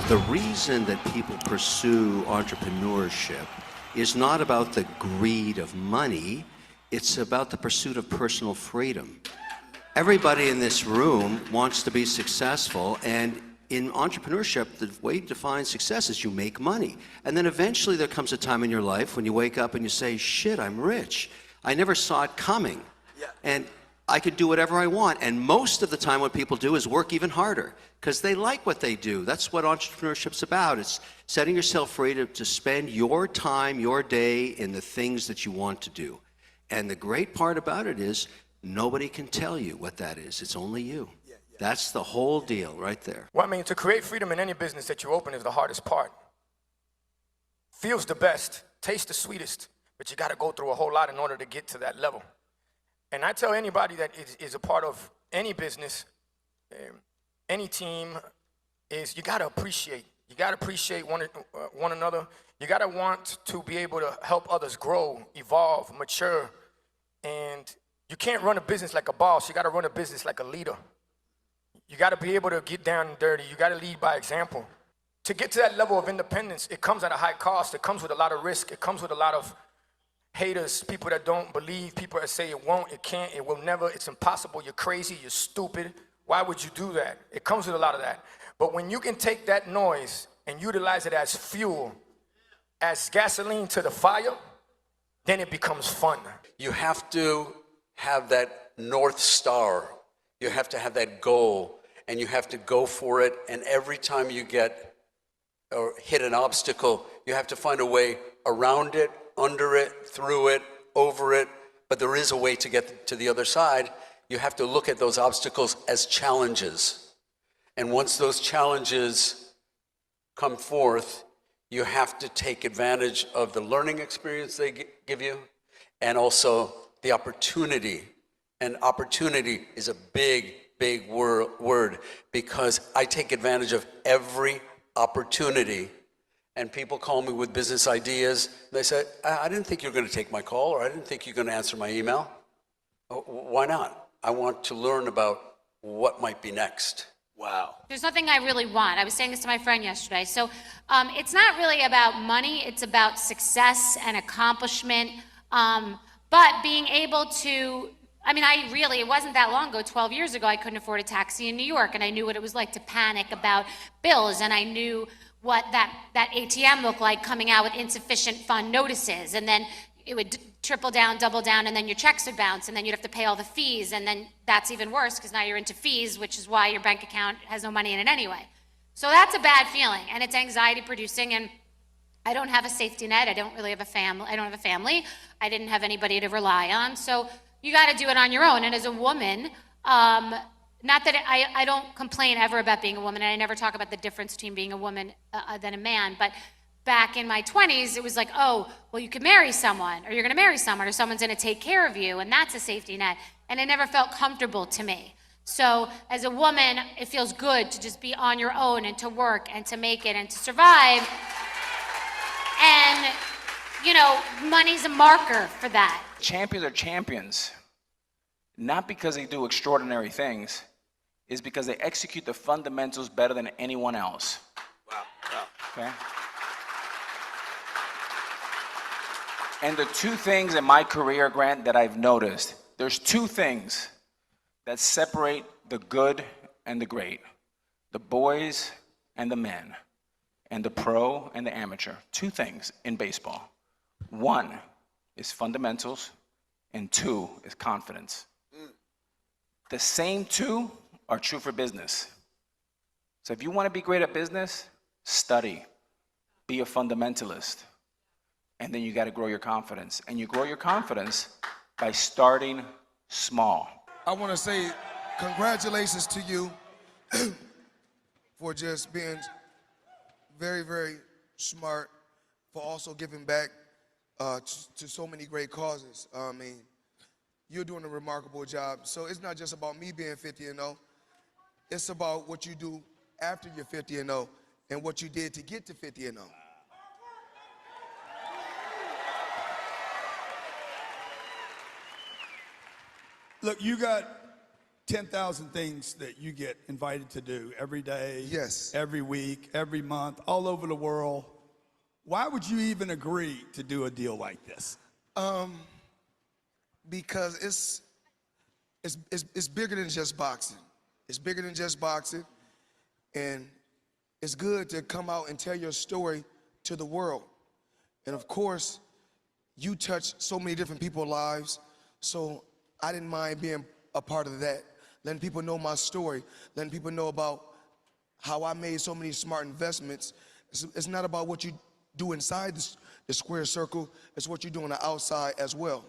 The reason that people pursue entrepreneurship is not about the greed of money, it's about the pursuit of personal freedom. Everybody in this room wants to be successful, and in entrepreneurship, the way to define success is you make money. And then eventually there comes a time in your life when you wake up and you say, shit, I'm rich. I never saw it coming. Yeah. And I could do whatever I want. And most of the time what people do is work even harder because they like what they do. That's what entrepreneurship's about. It's setting yourself free to spend your time, your day in the things that you want to do. And the great part about it is nobody can tell you what that is. It's only you. That's the whole deal right there. Well, I mean, to create freedom in any business that you open is the hardest part. Feels the best, tastes the sweetest, but you got to go through a whole lot in order to get to that level. And I tell anybody that is a part of any business, any team, is you got to appreciate. You got to appreciate one another. You got to want to be able to help others grow, evolve, mature. And you can't run a business like a boss. You got to run a business like a leader. You got to be able to get down and dirty. You got to lead by example. To get to that level of independence, it comes at a high cost. It comes with a lot of risk. It comes with a lot of haters, people that don't believe, people that say it won't, it can't, it will never, it's impossible, you're crazy, you're stupid. Why would you do that? It comes with a lot of that. But when you can take that noise and utilize it as fuel, as gasoline to the fire, then it becomes fun. You have to have that North Star. You have to have that goal, and you have to go for it. And every time you get or hit an obstacle, you have to find a way around it, under it, through it, over it. But there is a way to get to the other side. You have to look at those obstacles as challenges. And once those challenges come forth, you have to take advantage of the learning experience they give you, and also the opportunity. And opportunity is a big, big word, because I take advantage of every opportunity. And people call me with business ideas. They say, I didn't think you were going to take my call, or I didn't think you were going to answer my email. Why not? I want to learn about what might be next. Wow. There's nothing I really want. I was saying this to my friend yesterday. So it's not really about money. It's about success and accomplishment. But being able to, I mean, it wasn't that long ago, 12 years ago, I couldn't afford a taxi in New York, and I knew what it was like to panic about bills, and I knew what that ATM looked like coming out with insufficient fund notices, and then it would triple down, double down, and then your checks would bounce, and then you'd have to pay all the fees, and then that's even worse, because now you're into fees, which is why your bank account has no money in it anyway. So that's a bad feeling, and it's anxiety producing, and I don't have a safety net. I don't really have a family. I don't have a family. I didn't have anybody to rely on, so you got to do it on your own. And as a woman, not that I don't complain ever about being a woman, and I never talk about the difference between being a woman than a man, but back in my 20s, it was like, oh, well, you could marry someone, or you're gonna marry someone, or someone's gonna take care of you, and that's a safety net. And it never felt comfortable to me. So as a woman, it feels good to just be on your own and to work and to make it and to survive. And, money's a marker for that. Champions are champions, not because they do extraordinary things, is because they execute the fundamentals better than anyone else. Wow. Okay? And the two things in my career, Grant, that I've noticed, there's two things that separate the good and the great, the boys and the men, and the pro and the amateur. Two things in baseball. One is fundamentals, and two is confidence. The same two are true for business. So if you want to be great at business, study, be a fundamentalist, and then you got to grow your confidence. And you grow your confidence by starting small. I want to say congratulations to you for just being very, very smart, for also giving back to so many great causes. I mean, you're doing a remarkable job. So it's not just about me being 50-0. It's about what you do after you're 50-0 and what you did to get to 50-0. Look, you got 10,000 things that you get invited to do every day, Yes. every week, every month, all over the world. Why would you even agree to do a deal like this? Because it's bigger than just boxing. It's bigger than just boxing, and it's good to come out and tell your story to the world. And of course, you touch so many different people's lives, so I didn't mind being a part of that, letting people know my story, letting people know about how I made so many smart investments. It's not about what you do inside the square circle, it's what you do on the outside as well.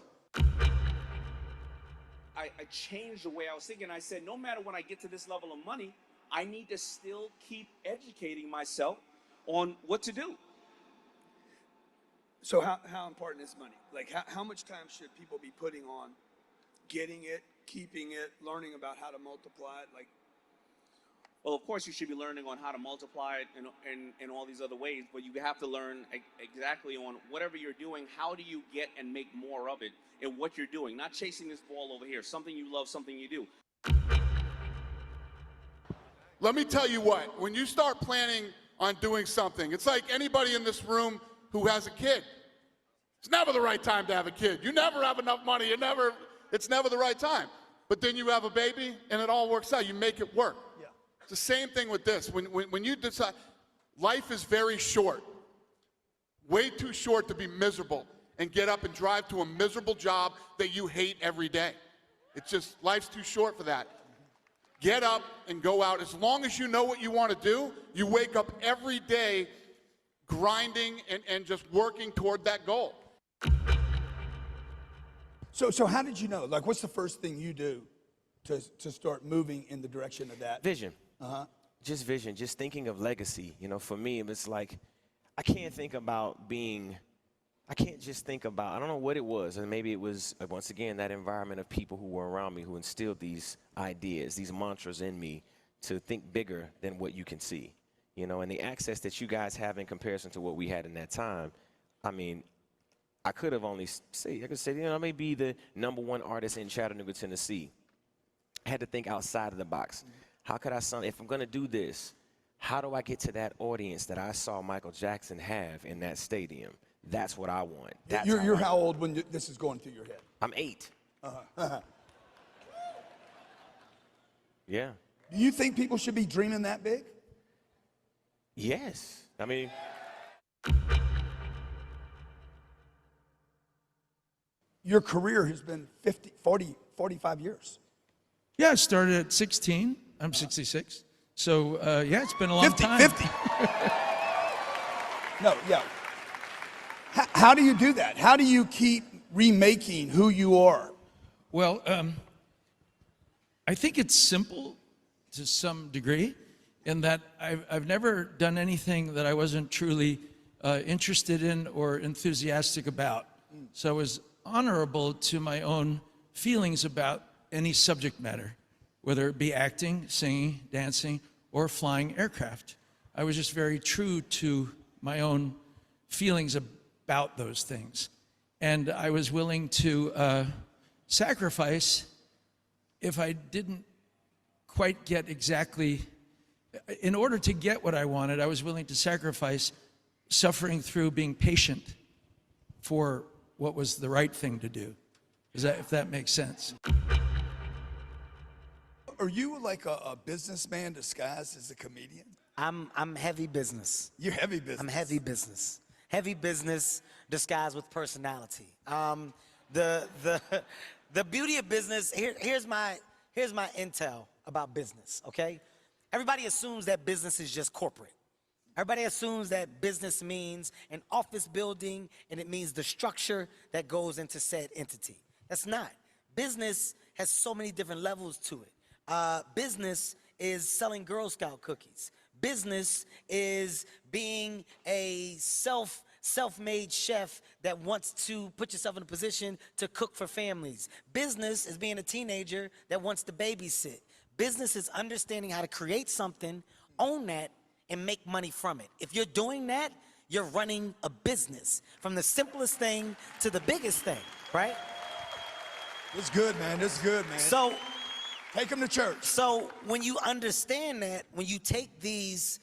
I changed the way I was thinking. I said, no matter when I get to this level of money, I need to still keep educating myself on what to do. So how important is money? Like how much time should people be putting on getting it, keeping it, learning about how to multiply it? Like, Well, of course, you should be learning on how to multiply it in all these other ways, but you have to learn exactly on whatever you're doing, how do you get and make more of it in what you're doing, not chasing this ball over here, something you love, something you do. Let me tell you what, when you start planning on doing something, it's like anybody in this room who has a kid. It's never the right time to have a kid. You never have enough money, it's never the right time. But then you have a baby and it all works out, you make it work. yeah. It's the same thing with this. When you decide, life is very short, way too short to be miserable and get up and drive to a miserable job that you hate every day. It's just, life's too short for that. Get up and go out. As long as you know what you want to do, you wake up every day grinding and just working toward that goal. So how did you know? Like, what's the first thing you do to start moving in the direction of that? Vision. Just vision, just thinking of legacy. You know, for me, it's like, I can't just think about, I don't know what it was, and maybe it was, once again, that environment of people who were around me who instilled these ideas, these mantras in me to think bigger than what you can see. You know, and the access that you guys have in comparison to what we had in that time, I mean, I could say, you know, I may be the #1 artist in Chattanooga, Tennessee. I had to think outside of the box. How could I if I'm going to do this, how do I get to that audience that I saw Michael Jackson have in that stadium? That's what I want. You're how old when this is going through your head? I'm 8. Yeah. Do you think people should be dreaming that big? Yes. I mean, your career has been 45 years. Yeah, I started at 16. I'm 66. So, yeah, it's been a long time. 50. No, yeah. How do you do that? How do you keep remaking who you are? Well, I think it's simple to some degree in that I've never done anything that I wasn't truly interested in or enthusiastic about. So I was honorable to my own feelings about any subject matter, whether it be acting, singing, dancing, or flying aircraft. I was just very true to my own feelings about those things. And I was willing to sacrifice if I didn't quite get exactly, in order to get what I wanted, I was willing to sacrifice suffering through being patient for what was the right thing to do. If that makes sense. Are you like a businessman disguised as a comedian? I'm heavy business. You're heavy business. I'm heavy business. Heavy business disguised with personality. The beauty of business, here's my intel about business, okay? Everybody assumes that business is just corporate. Everybody assumes that business means an office building and it means the structure that goes into said entity. That's not. Business has so many different levels to it. Business is selling Girl Scout cookies. Business is being a self-made chef that wants to put yourself in a position to cook for families. Business is being a teenager that wants to babysit. Business is understanding how to create something, own that, and make money from it. If you're doing that, you're running a business, from the simplest thing to the biggest thing, right? It's good, man. It's good, man. So Take them to church. So when you understand that, when you take these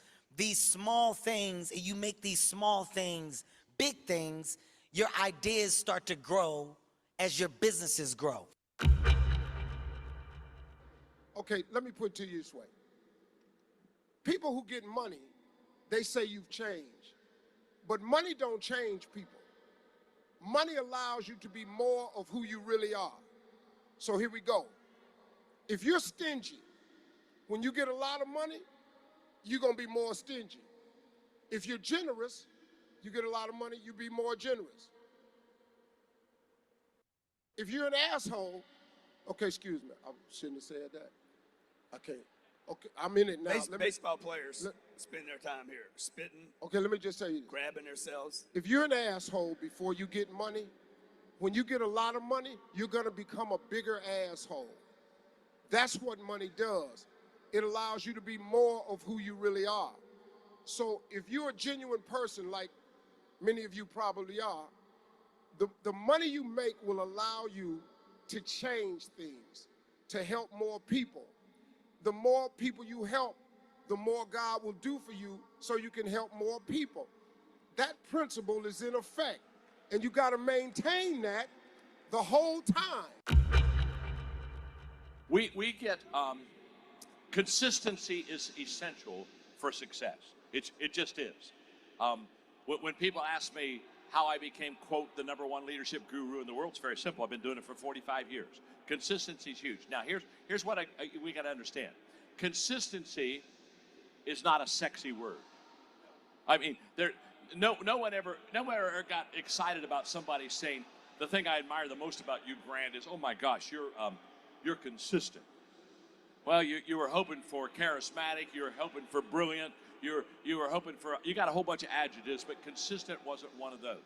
small things and you make these small things big things, your ideas start to grow as your businesses grow. Okay, let me put it to you this way. People who get money, they say you've changed. But money don't change people. Money allows you to be more of who you really are. So here we go. If you're stingy, when you get a lot of money, you're gonna be more stingy. If you're generous, you get a lot of money, you be more generous. If you're an asshole, okay, excuse me, I shouldn't have said that. I can't. Okay, I'm in it now. Baseball players spend their time here spitting. Okay, let me just tell you this. Grabbing themselves. If you're an asshole before you get money, when you get a lot of money, you're gonna become a bigger asshole. That's what money does. It allows you to be more of who you really are. So if you're a genuine person, like many of you probably are, the money you make will allow you to change things, to help more people. The more people you help, the more God will do for you so you can help more people. That principle is in effect, and you got to maintain that the whole time. We get consistency is essential for success. It just is. When people ask me how I became, quote, the #1 leadership guru in the world, it's very simple. I've been doing it for 45 years. Consistency is huge. Now, here's what we got to understand. Consistency is not a sexy word. I mean, no one ever got excited about somebody saying, the thing I admire the most about you, Grant, is, oh my gosh, you're consistent. Well, you were hoping for charismatic, you were hoping for brilliant, you were hoping for, you got a whole bunch of adjectives, but consistent wasn't one of those.